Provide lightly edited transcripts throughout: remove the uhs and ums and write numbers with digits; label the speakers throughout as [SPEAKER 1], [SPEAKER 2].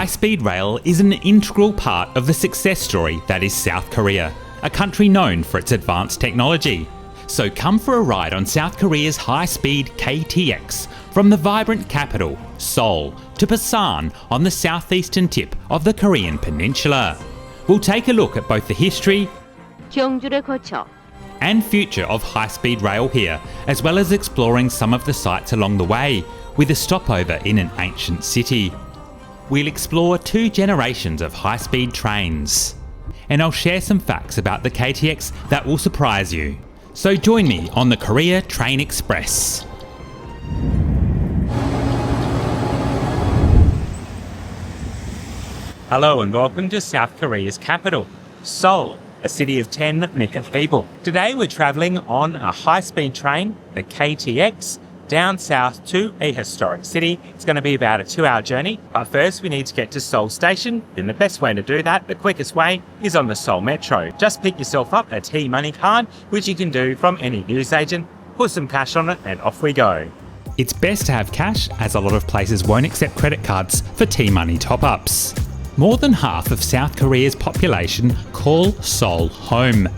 [SPEAKER 1] High-speed rail is an integral part of the success story that is South Korea, a country known for its advanced technology. So come for a ride on South Korea's high-speed KTX from the vibrant capital, Seoul, to Busan on the southeastern tip of the Korean peninsula. We'll take a look at both the history
[SPEAKER 2] Gyeongju를 거쳐
[SPEAKER 1] and future of high-speed rail here, as well as exploring some of the sights along the way, with a stopover in an ancient city. We'll explore 2 generations of high-speed trains. And I'll share some facts about the KTX that will surprise you. So join me on the Korea Train Express. Hello and welcome to South Korea's capital, Seoul, a city of 10 million people. Today we're travelling on a high-speed train, the KTX, down south to a historic city. It's going to be about a 2-hour journey, but first we need to get to Seoul Station, and the best way to do that, the quickest way, is on the Seoul Metro. Just pick yourself up a T-Money card, which you can do from any newsagent, put some cash on it, and off we go. It's best to have cash, as a lot of places won't accept credit cards for T-Money top-ups. More than half of South Korea's population call Seoul home.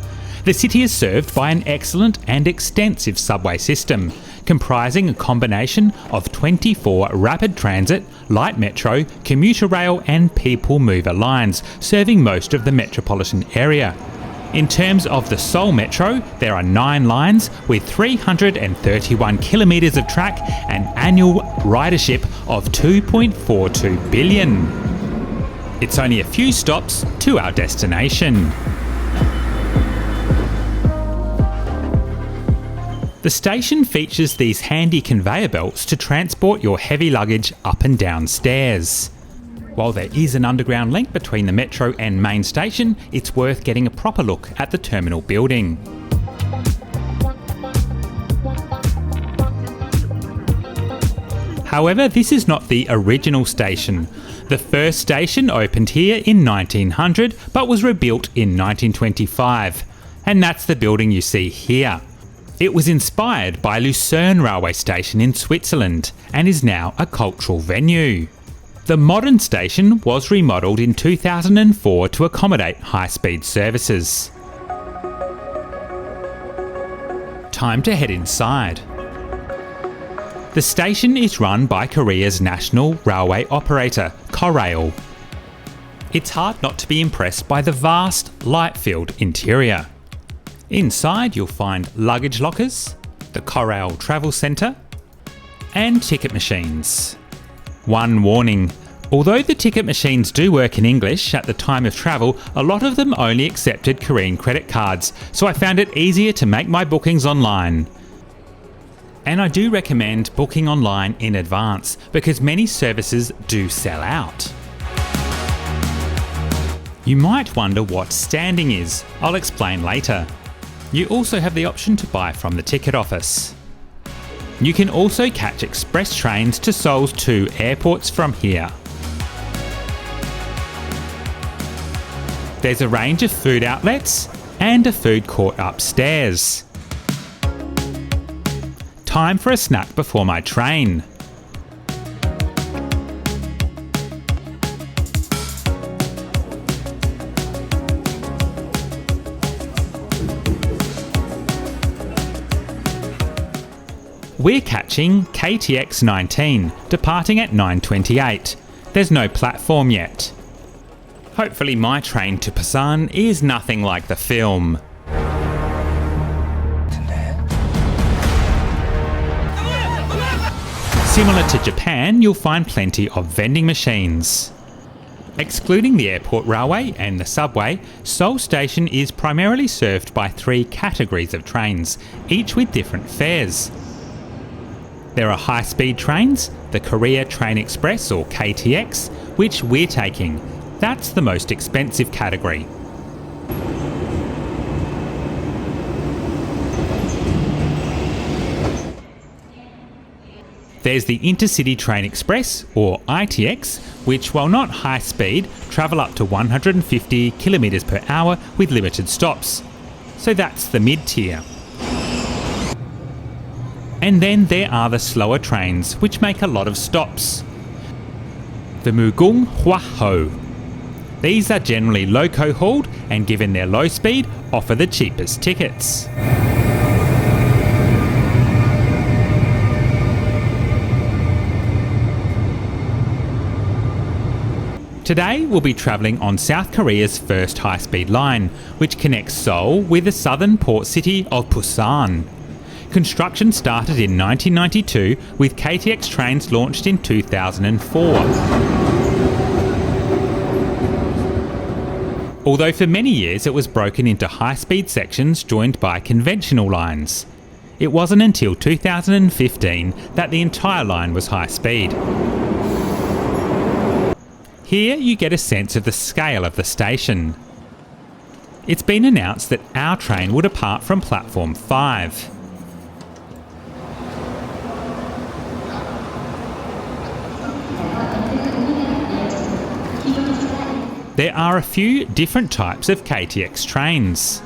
[SPEAKER 1] The city is served by an excellent and extensive subway system, comprising a combination of 24 rapid transit, light metro, commuter rail and people mover lines, serving most of the metropolitan area. In terms of the Seoul Metro, there are 9 lines with 331 kilometres of track and annual ridership of 2.42 billion. It's only a few stops to our destination. The station features these handy conveyor belts to transport your heavy luggage up and down stairs. While there is an underground link between the metro and main station, it's worth getting a proper look at the terminal building. However, this is not the original station. The first station opened here in 1900 but was rebuilt in 1925, and that's the building you see here. It was inspired by Ulsan railway station in Switzerland and is now a cultural venue. The modern station was remodelled in 2004 to accommodate high-speed services. Time to head inside. The station is run by Korea's national railway operator, Korail. It's hard not to be impressed by the vast, light-filled interior. Inside you'll find luggage lockers, the Korail Travel Centre, and ticket machines. One warning, although the ticket machines do work in English at the time of travel, a lot of them only accepted Korean credit cards, so I found it easier to make my bookings online. And I do recommend booking online in advance because many services do sell out. You might wonder what standing is. I'll explain later. You also have the option to buy from the ticket office. You can also catch express trains to Seoul's 2 airports from here. There's a range of food outlets and a food court upstairs. Time for a snack before my train. We're catching KTX 19, departing at 9:28. There's no platform yet. Hopefully my train to Busan is nothing like the film. Similar to Japan, you'll find plenty of vending machines. Excluding the airport railway and the subway, Seoul Station is primarily served by 3 categories of trains, each with different fares. There are high-speed trains, the Korea Train Express or KTX, which we're taking. That's the most expensive category. There's the Intercity Train Express or ITX, which while not high speed, travel up to 150 km per hour with limited stops. So that's the mid-tier. And then there are the slower trains, which make a lot of stops. the Mugung Hua-ho. These are generally loco-hauled and, given their low speed, offer the cheapest tickets. Today we'll be travelling on South Korea's first high-speed line, which connects Seoul with the southern port city of Busan. Construction started in 1992, with KTX trains launched in 2004. Although for many years it was broken into high-speed sections joined by conventional lines. It wasn't until 2015 that the entire line was high-speed. Here you get a sense of the scale of the station. It's been announced that our train will depart from platform 5. There are a few different types of KTX trains.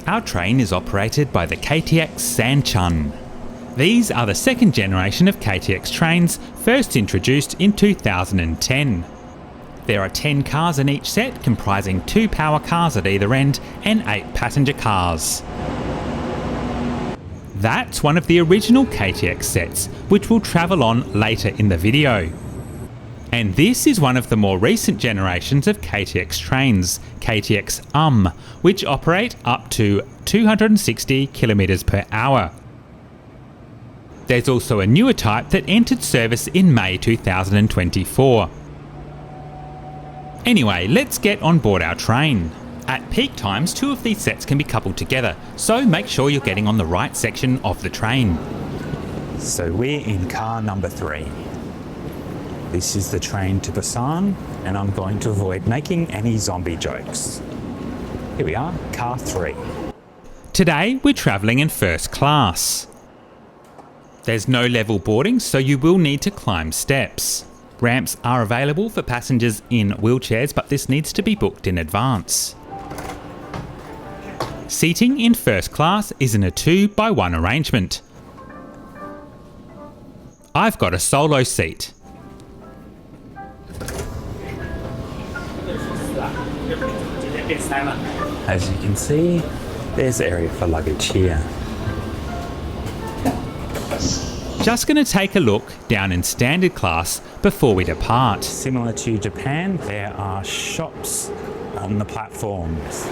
[SPEAKER 1] Our train is operated by the KTX Sancheon. These are the second generation of KTX trains, first introduced in 2010. There are 10 cars in each set, comprising 2 power cars at either end and 8 passenger cars. That's one of the original KTX sets, which we'll travel on later in the video. And this is one of the more recent generations of KTX trains, KTX-I, which operate up to 260 km per hour. There's also a newer type that entered service in May 2024. Anyway, let's get on board our train. At peak times, 2 of these sets can be coupled together, so make sure you're getting on the right section of the train.
[SPEAKER 3] So we're in car number 3. This is the train to Busan, and I'm going to avoid making any zombie jokes. Here we are, car 3.
[SPEAKER 1] Today we're travelling in first class. There's no level boarding, so you will need to climb steps. Ramps are available for passengers in wheelchairs, but this needs to be booked in advance. Seating in first class is in a 2-by-1 arrangement. I've got a solo seat.
[SPEAKER 3] As you can see, there's area for luggage here.
[SPEAKER 1] Just going to take a look down in standard class before we depart.
[SPEAKER 3] Similar to Japan, there are shops on the platforms.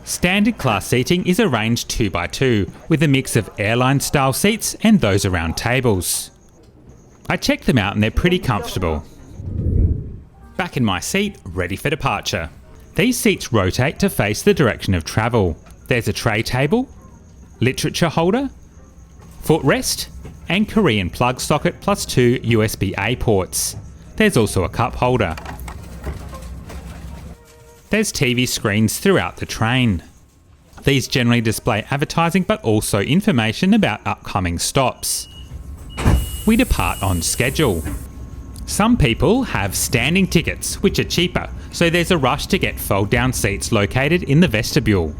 [SPEAKER 1] Standard class seating is arranged 2-by-2 with a mix of airline style seats and those around tables. I checked them out and they're pretty comfortable. Back in my seat, ready for departure. These seats rotate to face the direction of travel. There's a tray table, literature holder, footrest, and Korean plug socket plus 2 USB-A ports. There's also a cup holder. There's TV screens throughout the train. These generally display advertising but also information about upcoming stops. We depart on schedule. Some people have standing tickets, which are cheaper, so there's a rush to get fold-down seats located in the vestibule.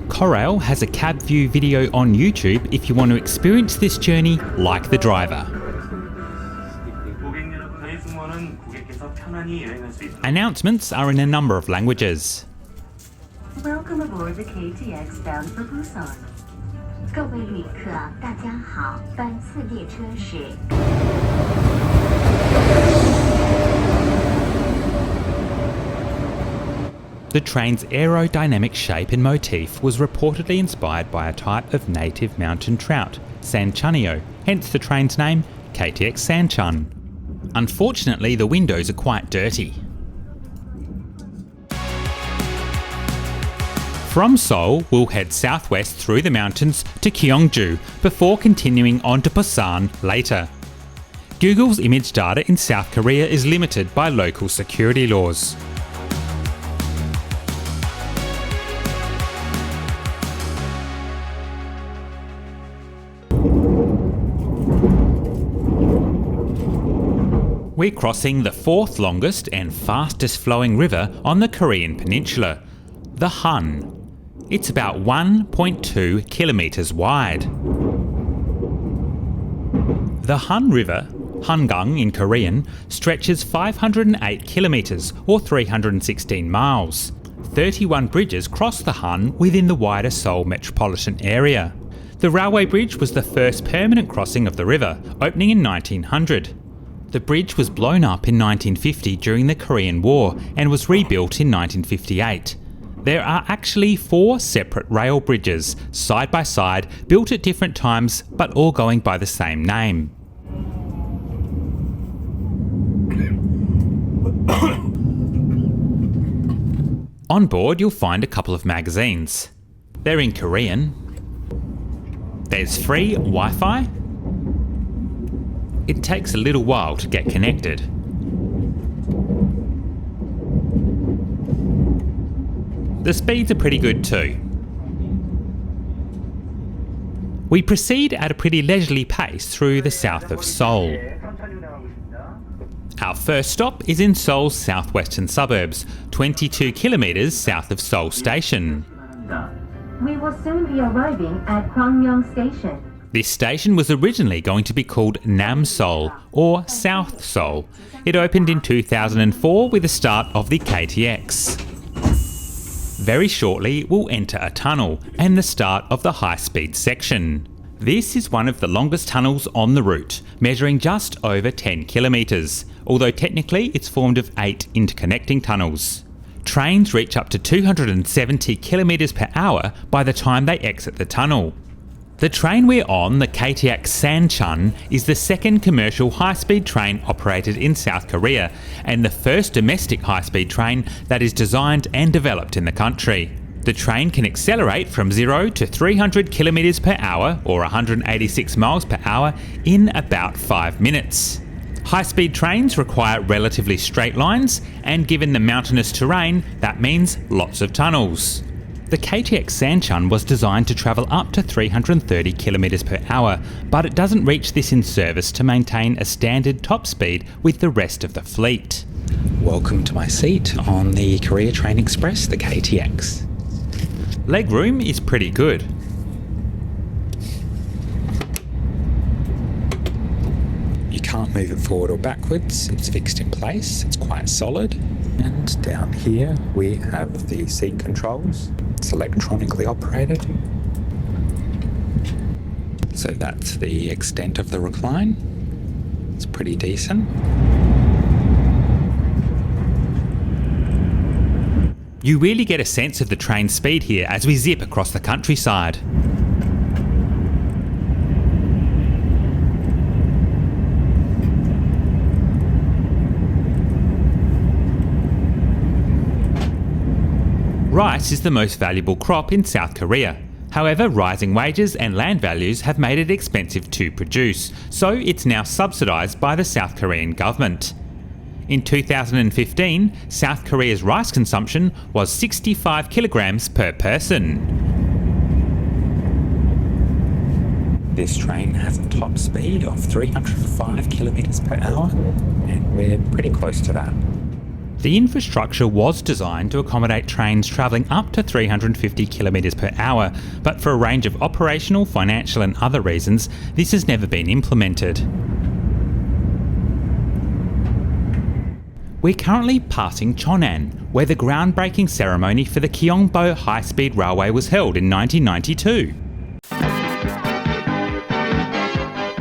[SPEAKER 1] Korail has a cab view video on YouTube if you want to experience this journey like the driver. Announcements are in a number of languages.
[SPEAKER 4] Welcome aboard the KTX bound for Busan. 各位旅客，大家好，班次列车是。
[SPEAKER 1] The train's aerodynamic shape and motif was reportedly inspired by a type of native mountain trout, Sancheon, hence the train's name, KTX Sancheon. Unfortunately, the windows are quite dirty. From Seoul, we'll head southwest through the mountains to Gyeongju before continuing on to Busan later. Google's image data in South Korea is limited by local security laws. We're crossing the 4th longest and fastest flowing river on the Korean peninsula, the Han. It's about 1.2 kilometres wide.
[SPEAKER 3] The Han River, Hangang in Korean, stretches 508 kilometres or 316 miles. 31 bridges cross the Han within the wider Seoul metropolitan area. The railway bridge was the first permanent crossing of the river, opening in 1900. The bridge was blown up in 1950 during the Korean War and was rebuilt in 1958. There are actually 4 separate rail bridges, side by side, built at different times but all going by the same name. On board you'll find a couple of magazines. They're in Korean. There's free Wi-Fi. It takes a little while to get connected. The speeds are pretty good too. We proceed at a pretty leisurely pace through the south of Seoul. Our first stop is in Seoul's southwestern suburbs, 22 kilometres south of Seoul Station.
[SPEAKER 4] We will soon be arriving at Gyeongjuyeok Station.
[SPEAKER 3] This station was originally going to be called Nam Seoul or South Seoul. It opened in 2004 with the start of the KTX. Very shortly we'll enter a tunnel and the start of the high-speed section. This is one of the longest tunnels on the route, measuring just over 10 kilometres, although technically it's formed of 8 interconnecting tunnels. Trains reach up to 270 kilometres per hour by the time they exit the tunnel. The train we're on, the KTX Sancheon, is the second commercial high-speed train operated in South Korea and the first domestic high-speed train that is designed and developed in the country. The train can accelerate from 0 to 300 kilometres per hour or 186 miles per hour in about 5 minutes. High-speed trains require relatively straight lines, and given the mountainous terrain, that means lots of tunnels. The KTX Sancheon was designed to travel up to 330 kilometres per hour, but it doesn't reach this in service to maintain a standard top speed with the rest of the fleet. Welcome to my seat on the Korea Train Express, the KTX. Legroom is pretty good. You can't move it forward or backwards, it's fixed in place, it's quite solid. And down here we have the seat controls. It's electronically operated. So that's the extent of the recline. It's pretty decent. You really get a sense of the train's speed here as we zip across the countryside. Rice is the most valuable crop in South Korea. However, rising wages and land values have made it expensive to produce, so it's now subsidised by the South Korean government. In 2015, South Korea's rice consumption was 65 kilograms per person. This train has a top speed of 305 kilometres per hour, and we're pretty close to that. The infrastructure was designed to accommodate trains travelling up to 350 kilometres per hour, but for a range of operational, financial and other reasons, this has never been implemented. We're currently passing Cheonan, where the groundbreaking ceremony for the Gyeongju high-speed railway was held in 1992.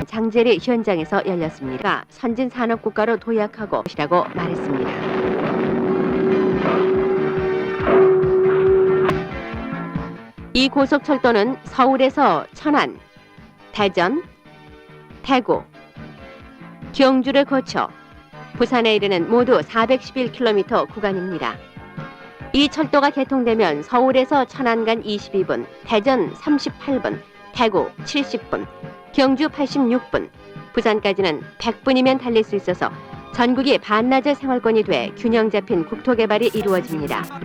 [SPEAKER 2] 장제리 현장에서 열렸습니다. 선진 산업 국가로 도약하고 있다고 말했습니다. 이 고속철도는 서울에서 천안, 대전, 대구, 경주를 거쳐 부산에 이르는 모두 411km 구간입니다. 이 철도가 개통되면 서울에서 천안 간 22분, 대전 38분, 대구 70분, 경주 86분, 부산까지는 100분이면 달릴 수 있어서 전국이 반나절 생활권이 돼 균형 잡힌 국토 개발이 이루어집니다.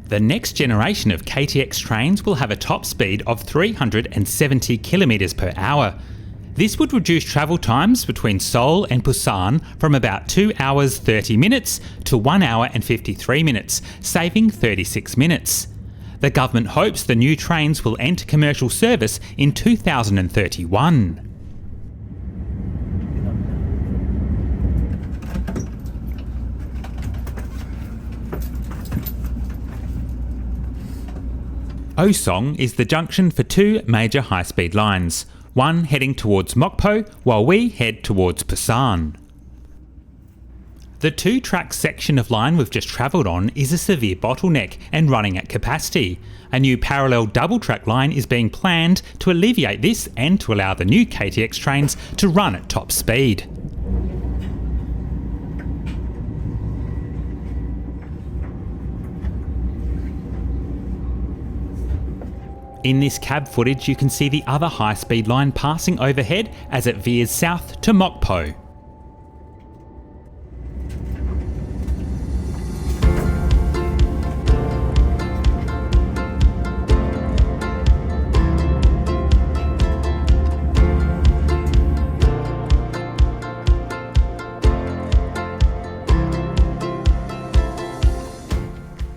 [SPEAKER 3] The next generation of KTX trains will have a top speed of 370 kilometres per hour. This would reduce travel times between Seoul and Busan from about 2 hours 30 minutes to 1 hour and 53 minutes, saving 36 minutes. The government hopes the new trains will enter commercial service in 2031. Osong is the junction for two major high-speed lines, one heading towards Mokpo while we head towards Busan. The two-track section of line we've just travelled on is a severe bottleneck and running at capacity. A new parallel double-track line is being planned to alleviate this and to allow the new KTX trains to run at top speed. In this cab footage you can see the other high-speed line passing overhead as it veers south to Mokpo.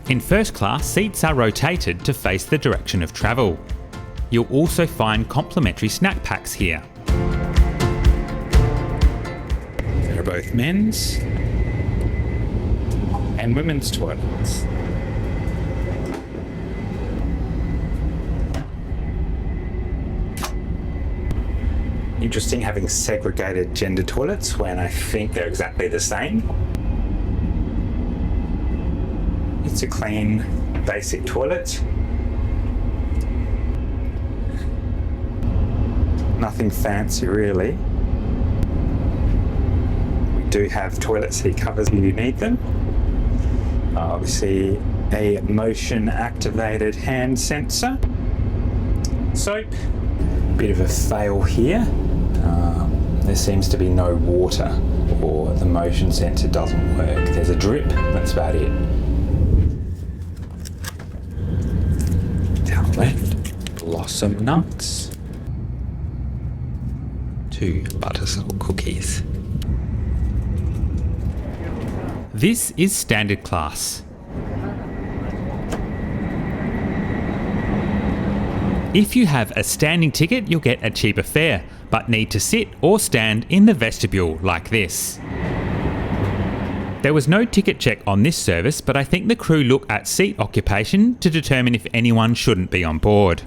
[SPEAKER 3] In first class, seats are rotated to face the direction of travel. You'll also find complimentary snack packs here. They're both men's and women's toilets. Interesting having segregated gender toilets when I think they're exactly the same. It's a clean, basic toilet. Nothing fancy really. We do have toilet seat covers if you need them. Obviously a motion activated hand sensor. Soap. Bit of a fail here. There seems to be no water, or the motion sensor doesn't work. There's a drip, that's about it. Down left, blossom nuts. 2 butterscotch cookies. This is standard class. If you have a standing ticket, you'll get a cheaper fare, but need to sit or stand in the vestibule like this. There was no ticket check on this service, but I think the crew look at seat occupation to determine if anyone shouldn't be on board.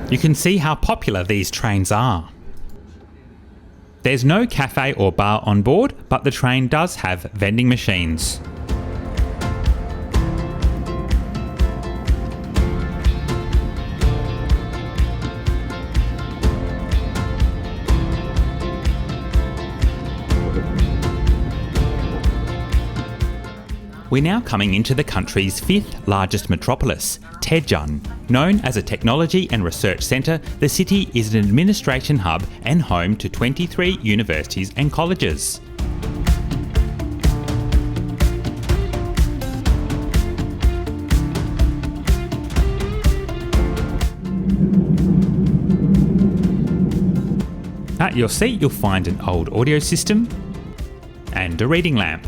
[SPEAKER 3] You can see how popular these trains are. There's no cafe or bar on board, but the train does have vending machines. We're now coming into the country's 5th largest metropolis, Daejeon. Known as a technology and research centre, the city is an administration hub and home to 23 universities and colleges. At your seat you'll find an old audio system and a reading lamp.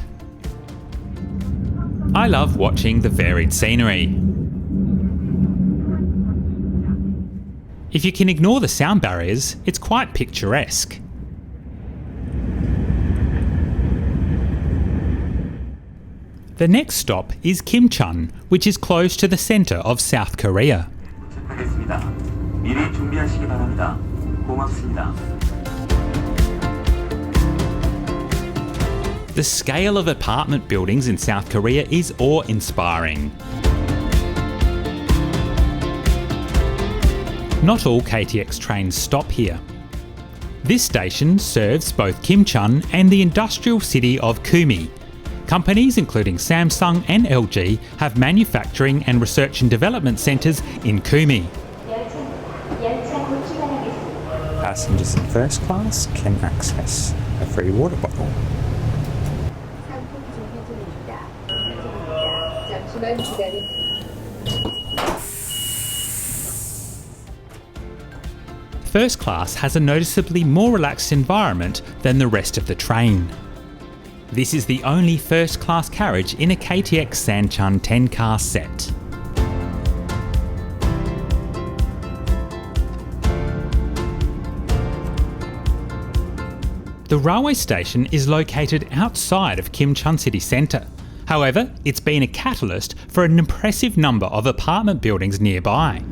[SPEAKER 3] I love watching the varied scenery. If you can ignore the sound barriers, it's quite picturesque. The next stop is Gimcheon, which is close to the centre of South Korea.
[SPEAKER 5] 미리 준비하시기 바랍니다. 고맙습니다.
[SPEAKER 3] The scale of apartment buildings in South Korea is awe-inspiring. Not all KTX trains stop here. This station serves both Gimcheon and the industrial city of Gumi. Companies including Samsung and LG have manufacturing and research and development centres in Gumi. Passengers in first class can access a free water bottle. First class has a noticeably more relaxed environment than the rest of the train. This is the only first class carriage in a KTX Sancheon 10-car set. The railway station is located outside of Gimcheon city centre. However, it's been a catalyst for an impressive number of apartment buildings nearby.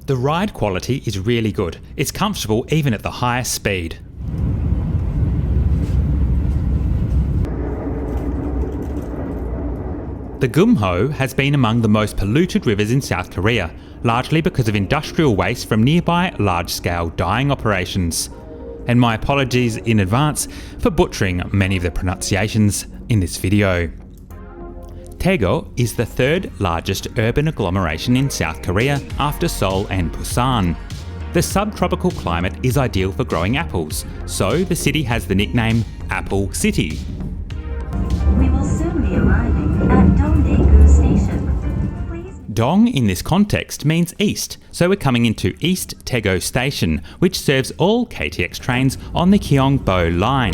[SPEAKER 3] The ride quality is really good. It's comfortable even at the highest speed. The Gimcheon has been among the most polluted rivers in South Korea, largely because of industrial waste from nearby large-scale dyeing operations. And my apologies in advance for butchering many of the pronunciations in this video. Daegu is the third largest urban agglomeration in South Korea after Seoul and Busan. The subtropical climate is ideal for growing apples, so the city has the nickname Apple City.
[SPEAKER 4] We will soon be arriving at Daegu Station. Please.
[SPEAKER 3] Dong in this context means east, so we're coming into East Daegu Station, which serves all KTX trains on the Gyeongju line.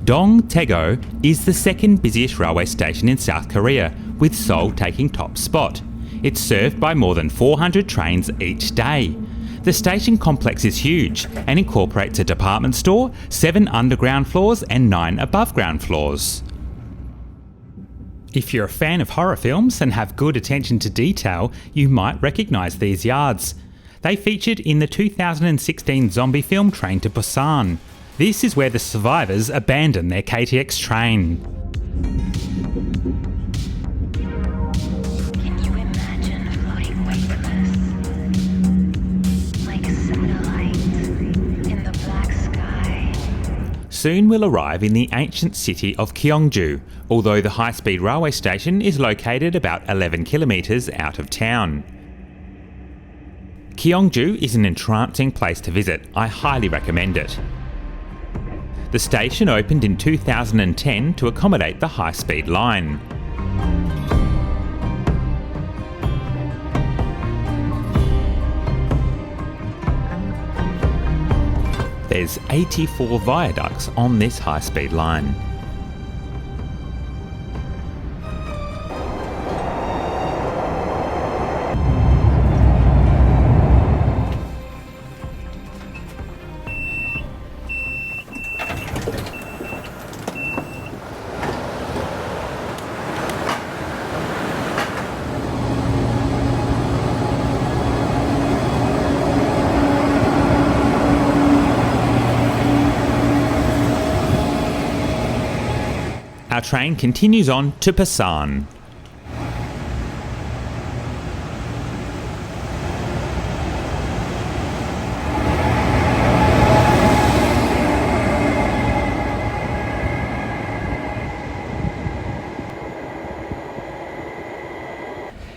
[SPEAKER 3] Dong Daegu is the second busiest railway station in South Korea, with Seoul taking top spot. It's served by more than 400 trains each day. The station complex is huge and incorporates a department store, 7 underground floors and 9 above ground floors. If you're a fan of horror films and have good attention to detail, you might recognise these yards. They featured in the 2016 zombie film Train to Busan. This is where the survivors abandon their KTX train.
[SPEAKER 6] Can you imagine floating weightless, like a satellite in the black sky?
[SPEAKER 3] Soon we'll arrive in the ancient city of Gyeongju, although the high-speed railway station is located about 11 kilometres out of town. Gyeongju is an entrancing place to visit. I highly recommend it. The station opened in 2010 to accommodate the high-speed line. There's 84 viaducts on this high-speed line. Our train continues on to Busan.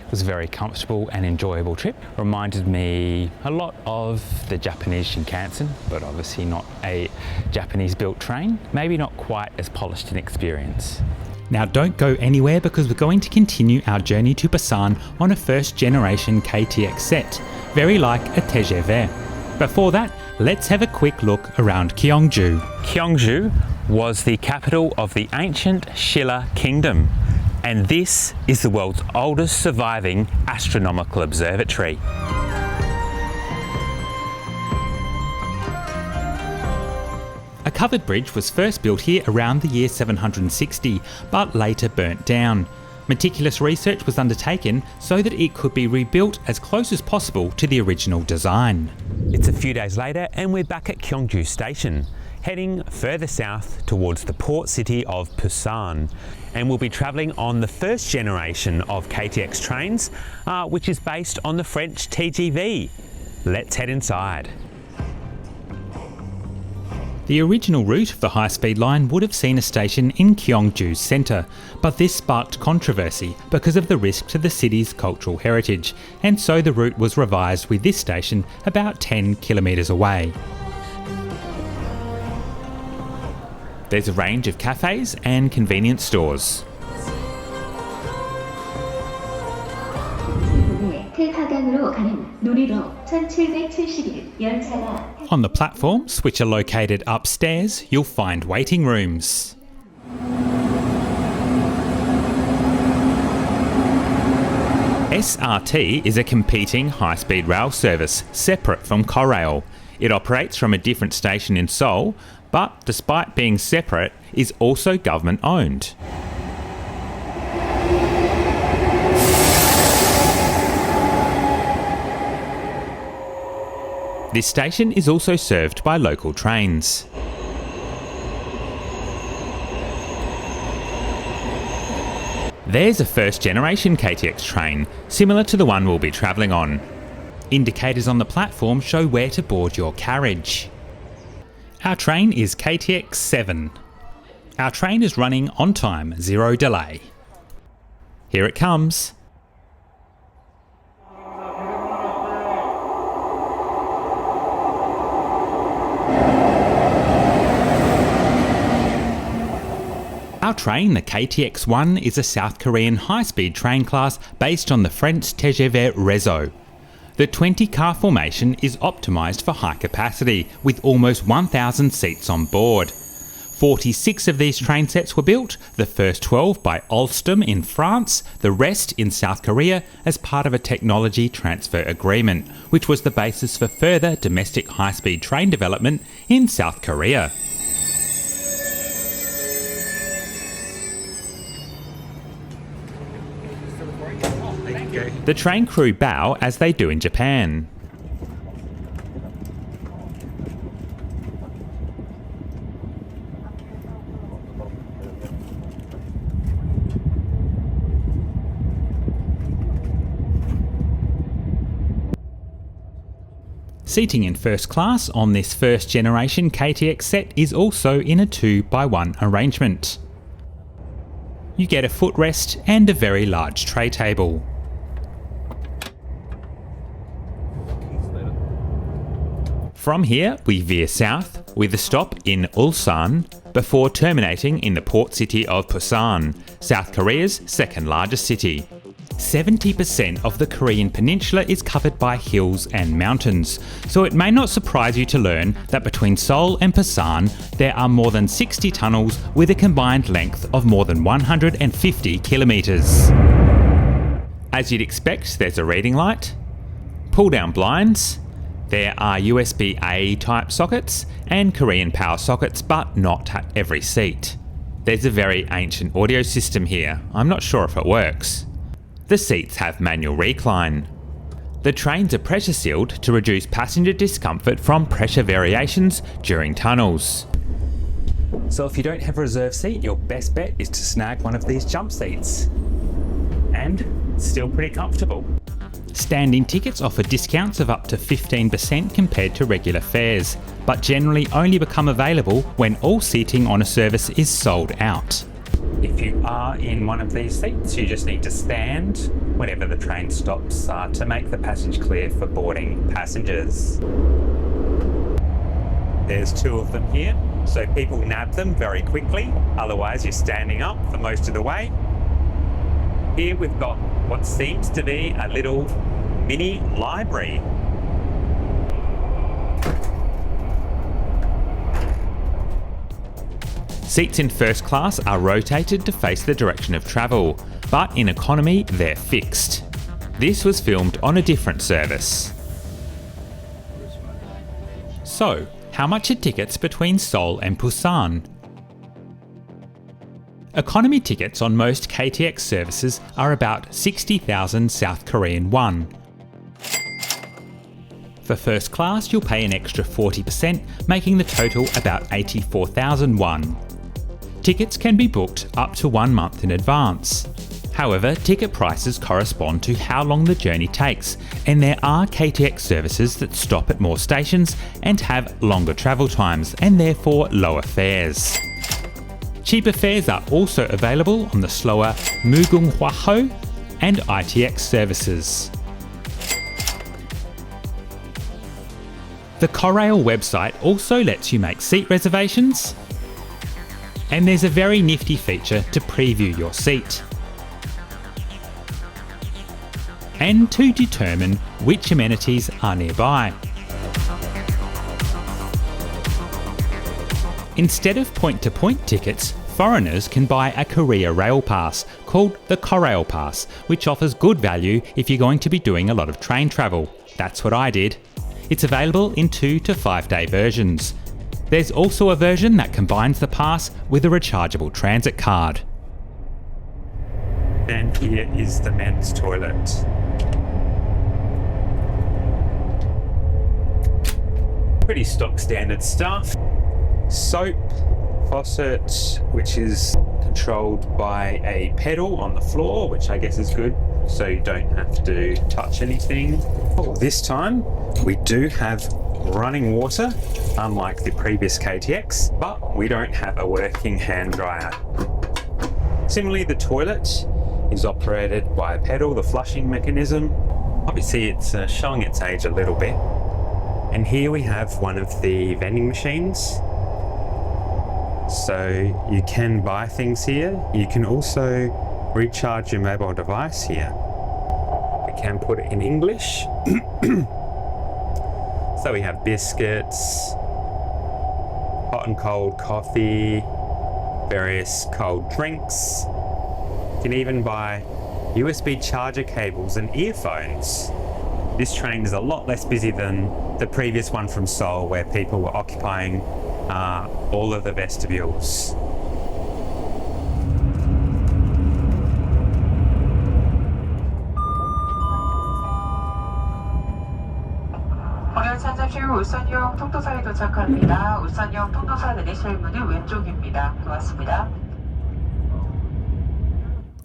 [SPEAKER 3] It was a very comfortable and enjoyable trip. Reminded me a lot of the Japanese Shinkansen, but obviously not a Japanese built train. Maybe not quite as polished an experience. Now don't go anywhere because we're going to continue our journey to Busan on a first generation KTX set, very like a TGV. Before that, let's have a quick look around Gyeongju. Gyeongju was the capital of the ancient Shilla Kingdom. And this is the world's oldest surviving astronomical observatory. A covered bridge was first built here around the year 760, but later burnt down. Meticulous research was undertaken so that it could be rebuilt as close as possible to the original design. It's a few days later and we're back at Gyeongju Station, heading further south towards the port city of Busan. And we'll be travelling on the first generation of KTX trains, which is based on the French TGV. Let's head inside. The original route of the high-speed line would have seen a station in Gyeongju's centre, but this sparked controversy because of the risk to the city's cultural heritage, and so the route was revised with this station about 10 kilometres away. There's a range of cafes and convenience stores.
[SPEAKER 7] 호텔 가강으로 가는 놀이로 1771 열차가
[SPEAKER 3] On the platforms, which are located upstairs, you'll find waiting rooms. SRT is a competing high-speed rail service separate from Korail. It operates from a different station in Seoul, but despite being separate, is also government-owned. This station is also served by local trains. There's a first-generation KTX train, similar to the one we'll be travelling on. Indicators on the platform show where to board your carriage. Our train is KTX-7. Our train is running on time, zero delay. Here it comes. Our train, the KTX-I, is a South Korean high-speed train class based on the French TGV réseau. The 20-car formation is optimised for high capacity, with almost 1,000 seats on board. 46 of these train sets were built, the first 12 by Ulsan in France, the rest in South Korea as part of a technology transfer agreement, which was the basis for further domestic high-speed train development in South Korea. The train crew bow as they do in Japan. Seating in first class on this first generation KTX set is also in a 2x1 arrangement. You get a footrest and a very large tray table. From here, we veer south with a stop in Ulsan before terminating in the port city of Busan, South Korea's second largest city. 70% of the Korean peninsula is covered by hills and mountains, so it may not surprise you to learn that between Seoul and Busan there are more than 60 tunnels with a combined length of more than 150 kilometres. As you'd expect, there's a reading light, pull-down blinds. There are USB-A type sockets and Korean power sockets, but not at every seat. There's a very ancient audio system here. I'm not sure if it works. The seats have manual recline. The trains are pressure sealed to reduce passenger discomfort from pressure variations during tunnels. So if you don't have a reserve seat, your best bet is to snag one of these jump seats. And it's still pretty comfortable. Standing tickets offer discounts of up to 15% compared to regular fares, but generally only become available when all seating on a service is sold out. If you are in one of these seats, you just need to stand whenever the train stops to make the passage clear for boarding passengers. There's two of them here, so people nab them very quickly, otherwise you're standing up for most of the way. Here we've got what seems to be a little mini library. Seats in first class are rotated to face the direction of travel, but in economy they're fixed. This was filmed on a different service. So, how much are tickets between Seoul and Busan? Economy tickets on most KTX services are about 60,000 South Korean won. For first class, you'll pay an extra 40%, making the total about 84,000 won. Tickets can be booked up to 1 month in advance. However, ticket prices correspond to how long the journey takes, and there are KTX services that stop at more stations and have longer travel times and therefore lower fares. Cheaper fares are also available on the slower Mugunghwaho and ITX services. The Korail website also lets you make seat reservations, and there's a very nifty feature to preview your seat. and to determine which amenities are nearby. Instead of point-to-point tickets, foreigners can buy a Korea Rail Pass called the Korail Pass, which offers good value if you're going to be doing a lot of train travel. That's what I did. It's available in 2 to 5 day versions. There's also a version that combines the pass with a rechargeable transit card.
[SPEAKER 1] And here is the men's toilet. Pretty stock standard stuff. Soap, faucet, which is controlled by a pedal on the floor, which I guess is good, so you don't have to touch anything. This time we do have running water, unlike the previous KTX, but we don't have a working hand dryer. Similarly, the toilet is operated by a pedal, the flushing mechanism. Obviously it's showing its age a little bit. And here we have one of the vending machines. So you can buy things here. You can also recharge your mobile device here. We can put it in English. So we have biscuits, hot and cold coffee, various cold drinks. You can even buy USB charger cables and earphones. This train is a lot less busy than the previous one from Seoul, where people were occupying all of the vestibules.
[SPEAKER 8] 잠시 후 울산역 통도사에 도착합니다. 울산역 통도사 내리실 문은 왼쪽입니다. 고맙습니다.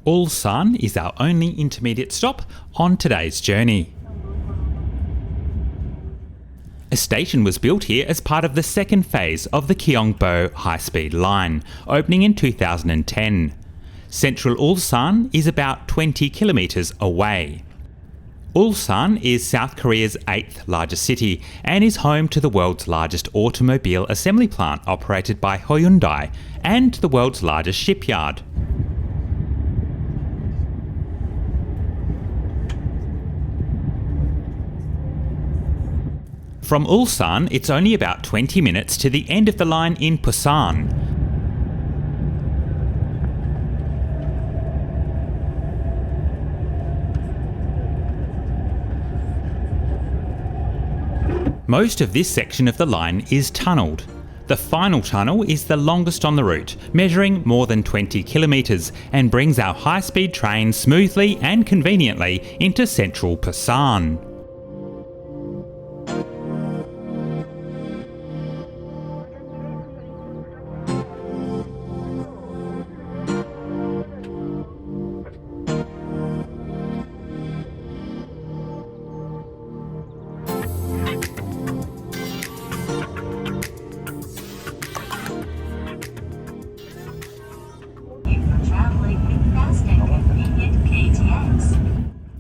[SPEAKER 3] Ulsan is our only intermediate stop on today's journey. A station was built here as part of the second phase of the Gyeongju high-speed line, opening in 2010. Central Ulsan is about 20 kilometres away. Ulsan is South Korea's 8th largest city and is home to the world's largest automobile assembly plant operated by Hyundai and the world's largest shipyard. From Ulsan, it's only about 20 minutes to the end of the line in Busan. Most of this section of the line is tunnelled. The final tunnel is the longest on the route, measuring more than 20 kilometres, and brings our high-speed train smoothly and conveniently into central Busan.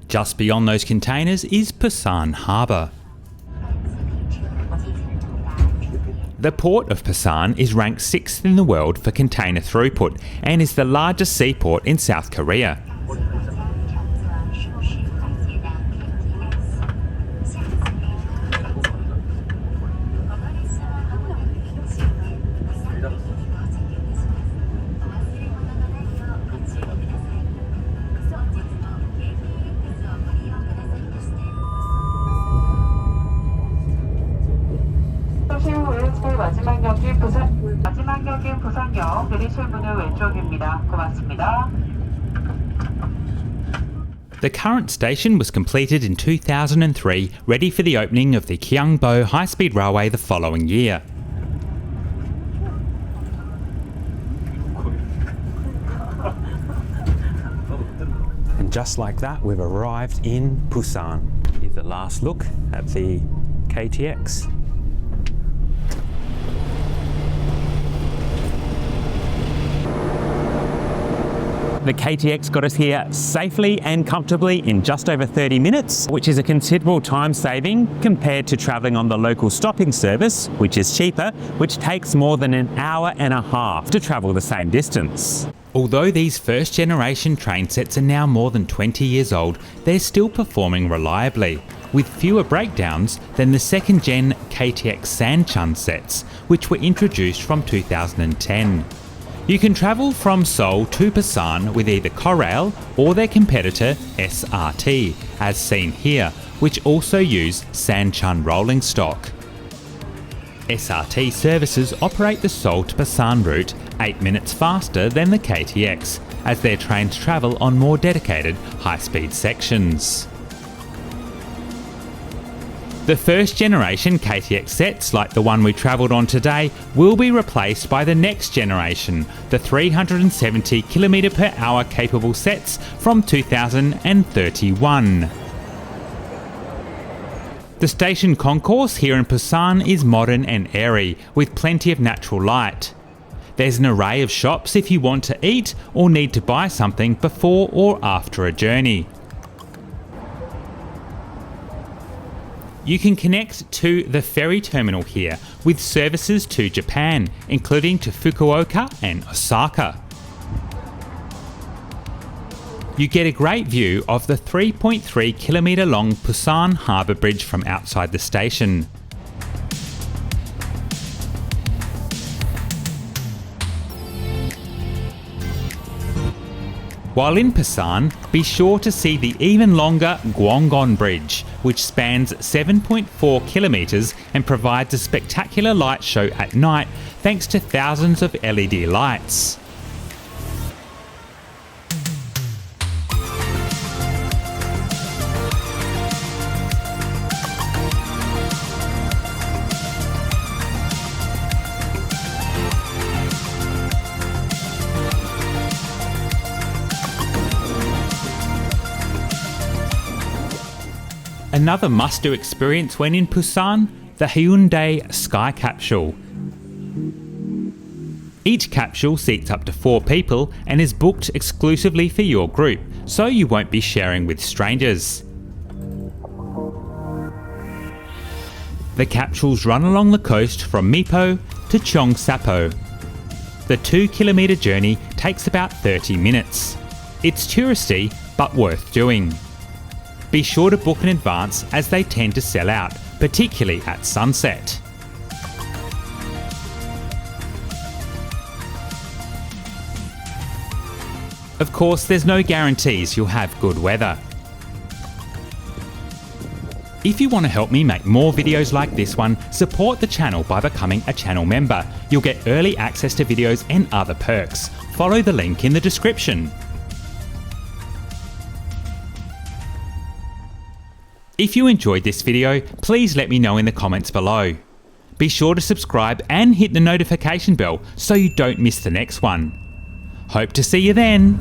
[SPEAKER 3] Just beyond those containers is Busan Harbour. The port of Busan is ranked 6th in the world for container throughput and is the largest seaport in South Korea.
[SPEAKER 8] 마지막 역인 부산역 내리실 문은 왼쪽입니다. 고맙습니다.
[SPEAKER 3] The current station was completed in 2003, ready for the opening of the Gyeongju high-speed railway the following year.
[SPEAKER 1] And just like that, we've arrived in Busan. Here's a last look at the KTX. The KTX got us here safely and comfortably in just over 30 minutes, which is a considerable time saving compared to travelling on the local stopping service, which is cheaper, which takes more than an hour and a half to travel the same distance.
[SPEAKER 3] Although these first generation train sets are now more than 20 years old, they're still performing reliably, with fewer breakdowns than the second gen KTX Sancheon sets, which were introduced from 2010. You can travel from Seoul to Busan with either Korail or their competitor SRT, as seen here, which also use Sancheon rolling stock. SRT services operate the Seoul to Busan route 8 minutes faster than the KTX, as their trains travel on more dedicated high-speed sections. The first generation KTX sets, like the one we travelled on today, will be replaced by the next generation, the 370 km/h capable sets from 2031. The station concourse here in Busan is modern and airy, with plenty of natural light. There's an array of shops if you want to eat or need to buy something before or after a journey. You can connect to the ferry terminal here with services to Japan, including to Fukuoka and Osaka. You get a great view of the 3.3 km long Busan Harbour Bridge from outside the station. While in Busan, be sure to see the even longer Gyeongju Bridge, which spans 7.4 kilometres and provides a spectacular light show at night thanks to thousands of LED lights. Another must-do experience when in Busan, the Hyundai Sky Capsule. Each capsule seats up to 4 people and is booked exclusively for your group, so you won't be sharing with strangers. The capsules run along the coast from Mipo to Cheongsapo. The 2-kilometre journey takes about 30 minutes. It's touristy, but worth doing. Be sure to book in advance as they tend to sell out, particularly at sunset. Of course, there's no guarantees you'll have good weather. If you want to help me make more videos like this one, support the channel by becoming a channel member. You'll get early access to videos and other perks. Follow the link in the description. If you enjoyed this video, please let me know in the comments below. Be sure to subscribe and hit the notification bell so you don't miss the next one. Hope to see you then.